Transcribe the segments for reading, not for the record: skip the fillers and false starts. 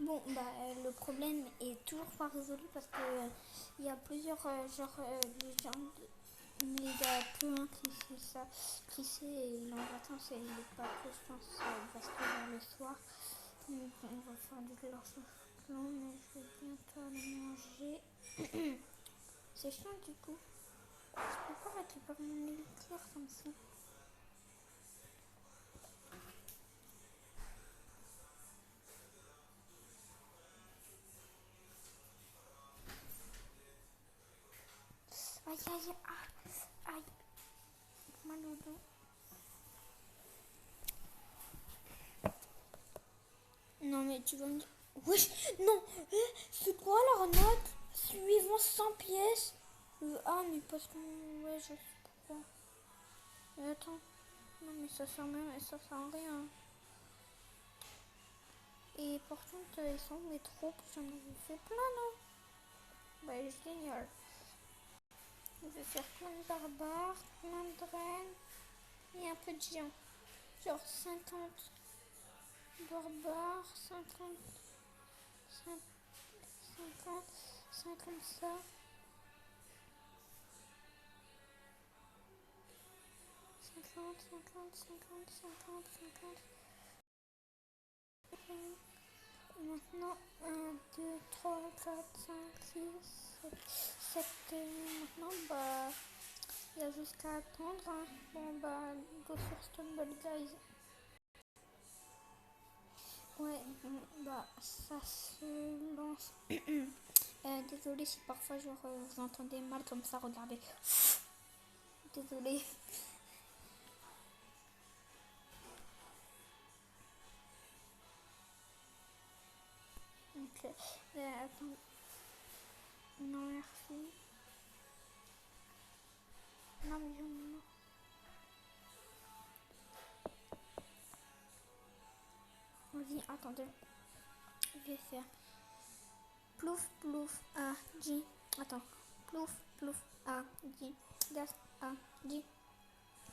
Bon, le problème est toujours pas résolu parce que il y a plusieurs légendes, mais il y a que un qui sait et l'embrassant c'est il est pas trop, je pense, il va se faire le soir. Donc on va faire du large clan, mais je vais bientôt aller manger. C'est chiant du coup. Je peux pas récupérer mon élixir comme ça. Aïe aïe aïe, mal au dos. Non mais tu vas me dire... Oui, non, c'est quoi leur note suivant 100 pièces mais parce que... Ouais, je sais pourquoi. Mais attends, non mais ça sert à rien. Et par contre, ils sont mes troupes, j'en avais fait plein, non? Génial. Je vais faire plein de barbares, plein de reines et un peu de géants. Genre 50 barbares, 50, 50 ça. 50, 50, 50, 50, 50. Maintenant, 1, 2, 3, 4, 5, 6, 7, 7. Maintenant, il y a jusqu'à attendre. Hein. Bon, go sur Stumble Guys. Ouais, ça se lance. Désolée si parfois genre, vous entendez mal comme ça, regardez. Désolée. Donc, attends. Non, merci. Non, mais non. Vas-y, attendez. Je vais faire plouf, plouf, a, di. Attends. Plouf, plouf, a, di. Das, a, di.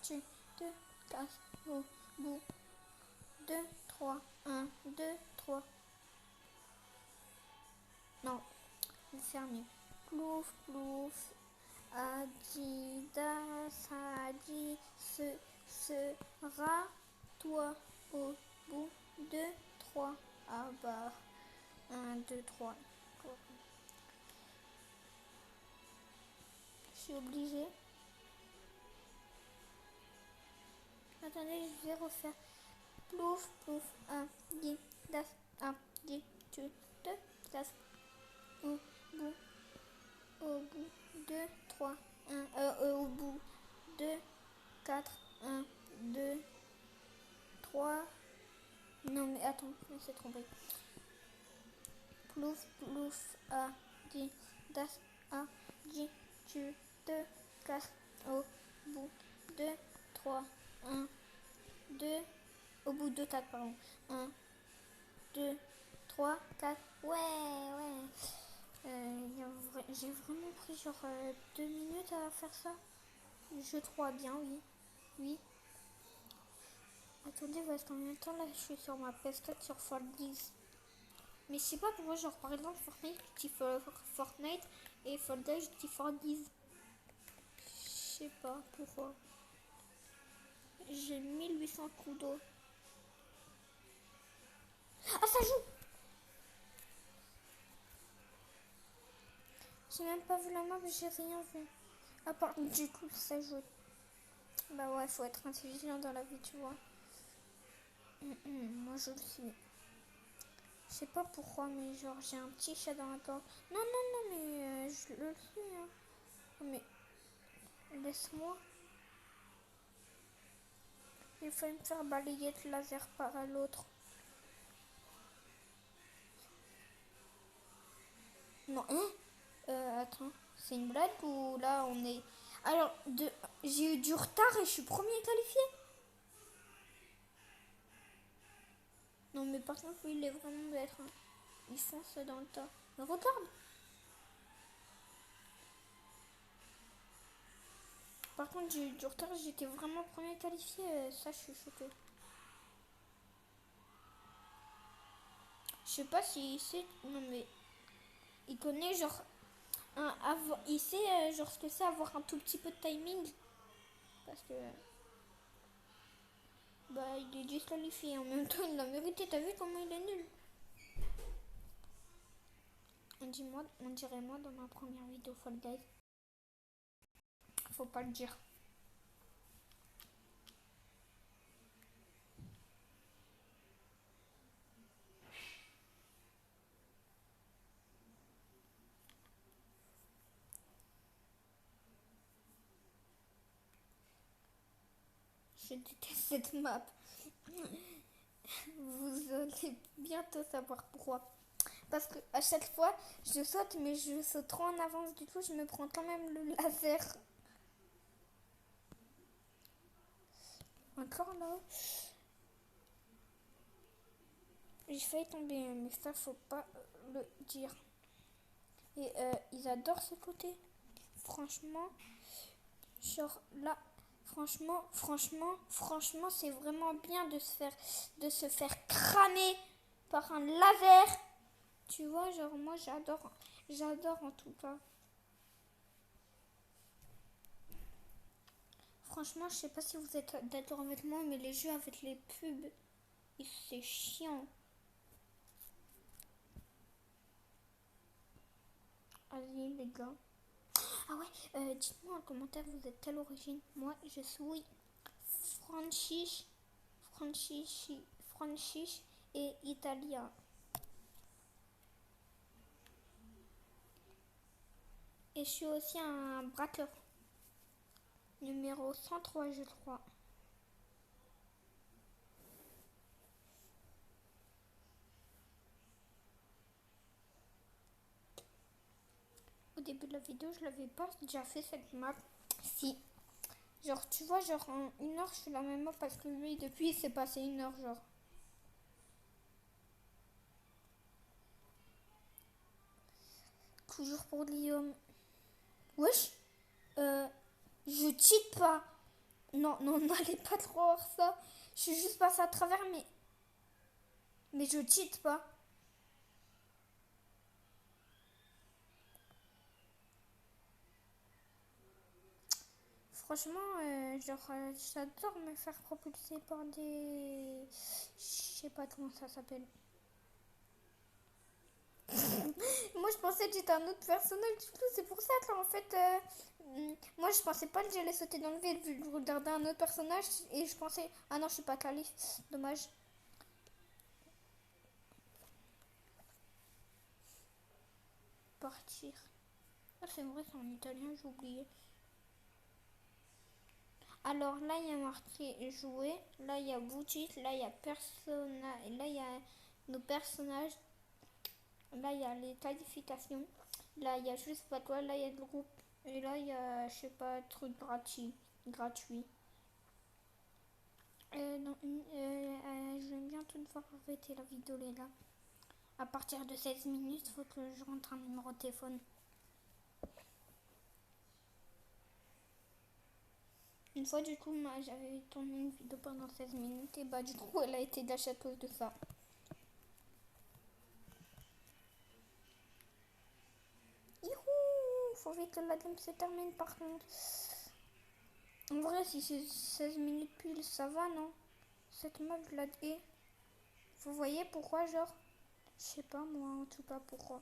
Tu, te, casse, au, bout. 2, 3, 1, 2, 3. Non, c'est fermé. Plouf, plouf, Adidas, Adi, sera, toi, au bout, 2, 3. Ah bah, 1, 2, 3. Je suis obligée. Attendez, je vais refaire. Plouf, plouf, un, di, das, un, di, tu, te, das, au bout, 2, 3, 1, au bout, 2, 4, 1, 2, 3. Non mais attends, je me suis trompée. Plouf, plouf, a, di, das, a, di, tu, te, casses, au bout, 2, 3, 1, 2, au bout de 4, pardon. 1, 2, 3, 4. Ouais, ouais. J'ai vraiment pris genre 2 minutes à faire ça. Je crois bien, oui. Oui. Attendez, parce qu'en même temps, là, je suis sur ma PS4 sur Fall 10. Mais je sais pas pourquoi, genre par exemple, Fortnite et Fall 10, je dis Fall 10. Je sais pas pourquoi. J'ai 1800 coups d'eau. Ah, ça joue! J'ai même pas vu la map, j'ai rien vu. À part du coup, ça joue. Bah ouais, faut être intelligent dans la vie, tu vois. Moi, je le suis. Je sais pas pourquoi, mais genre, j'ai un petit chat dans la gorge. Non, non, non, mais je le suis. Hein. Mais laisse-moi. Il faut me faire balayer de laser par l'autre. Non, hein attends, c'est une blague ou là on est... Alors, j'ai eu du retard et je suis premier qualifié. Non, mais par contre, il est vraiment bête. Hein. Il fonce dans le tas. Mais regarde. Par contre, j'ai eu du retard, j'étais vraiment premier qualifié. Ça, je suis choquée. Je sais pas s'il sait. Non, mais il connaît genre. Il sait genre ce que c'est avoir un tout petit peu de timing. Parce que. Bah, il est disqualifié. En même temps, il l'a mérité. T'as vu comment il est nul? On dirait moi dans ma première vidéo Fall Guys. Faut pas le dire. Je déteste cette map. Vous allez bientôt savoir pourquoi. Parce que à chaque fois, je saute, mais je saute trop en avance. Du coup, je me prends quand même le laser. Encore là. J'ai failli tomber, mais ça, faut pas le dire. Et ils adorent ce côté. Franchement, genre là, franchement, c'est vraiment bien de se faire crâner par un laser. Tu vois, genre moi j'adore en tout cas. Franchement, je sais pas si vous êtes d'accord avec moi, mais les jeux avec les pubs, c'est chiant. Allez les gars. Ah ouais, dites-moi en commentaire, vous êtes quelle origine? Moi, je suis Francis et italien. Et je suis aussi un braqueur. Numéro 103, je crois. Au début de la vidéo, je l'avais pas déjà fait cette map. Si. Genre, tu vois, genre en 1 heure, je fais la même map parce que lui, depuis, il s'est passé 1 heure, genre. Toujours pour Guillaume. Wesh. Je cheat pas. Non, n'allez pas trop voir ça. Je suis juste passée à travers, mais je cheat pas. Franchement, j'adore me faire propulser par des... Je sais pas comment ça s'appelle. Moi, je pensais que j'étais un autre personnage du tout. C'est pour ça que, en fait, moi, je pensais pas que j'allais sauter dans le vide vu que je regardais un autre personnage. Et je pensais, ah non, je suis pas qualifiée. Dommage. Partir. Ah, c'est vrai, c'est en italien, j'ai oublié. Alors là, il y a marqué jouer. Là, il y a boutique. Là, il y a personnage. Là, il y a nos personnages. Là, il y a les qualifications. Là, il y a juste pas toi. Là, il y a le groupe. Et là, il y a, je sais pas, truc gratuit. Je vais bientôt devoir arrêter la vidéo, les gars. À partir de 16 minutes, il faut que je rentre un numéro de téléphone. Une fois, du coup, j'avais tourné une vidéo pendant 16 minutes. Et bah, du coup, elle a été gâchée à cause de ça. Youhou! Faut vite que la game se termine, par contre. En vrai, si c'est 16 minutes pile, ça va, non? Cette map, je la hais. Vous voyez pourquoi, genre? Je sais pas, moi, en tout cas, pourquoi.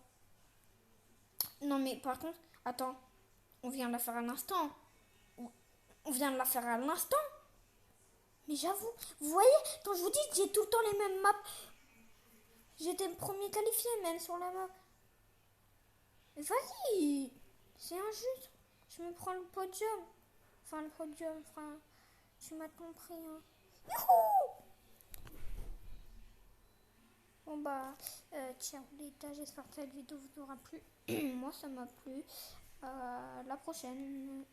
Non, mais par contre, attends. On vient de la faire à l'instant. On vient de la faire à l'instant. Mais j'avoue, vous voyez, quand je vous dis que j'ai tout le temps les mêmes maps, j'étais le premier qualifié même sur la map. Mais vas-y, c'est injuste. Je me prends le podium. Enfin, le podium, enfin, tu m'as compris, hein. Youhou! Bon bah, tiens, les gars, j'espère que cette vidéo vous aura plu. Moi, ça m'a plu. La prochaine.